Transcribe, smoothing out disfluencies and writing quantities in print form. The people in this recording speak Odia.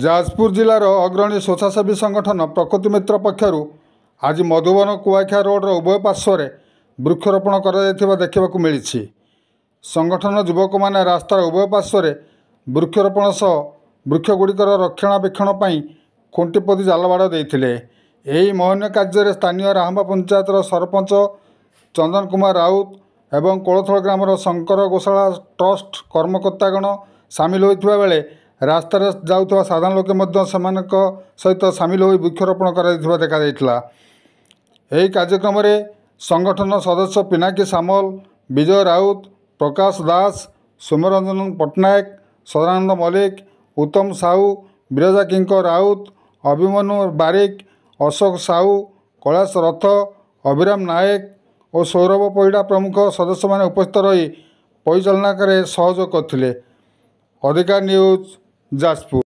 ଯାଜପୁର ଜିଲ୍ଲାର ଅଗ୍ରଣୀ ସ୍ୱେଚ୍ଛାସେବୀ ସଂଗଠନ ପ୍ରକୃତି ମିତ୍ର ପକ୍ଷରୁ ଆଜି ମଧୁବନ କୁଆଖିଆ ରୋଡ଼ର ଉଭୟ ପାର୍ଶ୍ୱରେ ବୃକ୍ଷରୋପଣ କରାଯାଇଥିବା ଦେଖିବାକୁ ମିଳିଛି। ସଂଗଠନ ଯୁବକମାନେ ରାସ୍ତାର ଉଭୟ ପାର୍ଶ୍ୱରେ ବୃକ୍ଷରୋପଣ ସହ ବୃକ୍ଷଗୁଡ଼ିକର ରକ୍ଷଣାବେକ୍ଷଣ ପାଇଁ ଖୁଣ୍ଟି ପୋତି ଜାଲବାଡ଼ ଦେଇଥିଲେ। ଏହି ମହନୀୟ କାର୍ଯ୍ୟରେ ସ୍ଥାନୀୟ ରାହାମ୍ବା ପଞ୍ଚାୟତର ସରପଞ୍ଚ ଚନ୍ଦନ କୁମାର ରାଉତ ଏବଂ କୋଳଥଳ ଗ୍ରାମର ଶଙ୍କର ଗୋଶାଳା ଟ୍ରଷ୍ଟ କର୍ମକର୍ତ୍ତାଗଣ ସାମିଲ ହୋଇଥିବା ବେଳେ ରାସ୍ତାରେ ଯାଉଥିବା ସାଧାରଣ ଲୋକେ ମଧ୍ୟ ସେମାନଙ୍କ ସହିତ ସାମିଲ ହୋଇ ବୃକ୍ଷରୋପଣ କରାଯାଇଥିବା ଦେଖାଯାଇଥିଲା। ଏହି କାର୍ଯ୍ୟକ୍ରମରେ ସଂଗଠନ ସଦସ୍ୟ ପିନାକୀ ସାମଲ, ବିଜୟ ରାଉତ, ପ୍ରକାଶ ଦାସ, ସୌମ୍ୟରଞ୍ଜନ ପଟ୍ଟନାୟକ, ସଦାନନ୍ଦ ମଲ୍ଲିକ, ଉତ୍ତମ ସାହୁ, ବିରଜା କିଙ୍କର ରାଉତ, ଅଭିମନ୍ୟୁ ବାରିକ, ଅଶୋକ ସାହୁ, କୈଳାସ ରଥ, ଅଭିରାମ ନାୟକ ଓ ସୌରଭ ପରିଡ଼ା ପ୍ରମୁଖ ସଦସ୍ୟମାନେ ଉପସ୍ଥିତ ରହି ପରିଚାଳନାରେ ସହଯୋଗ କରିଥିଲେ। ଅଧିକାର ନ୍ୟୁଜ୍ ଯାଜପୁର।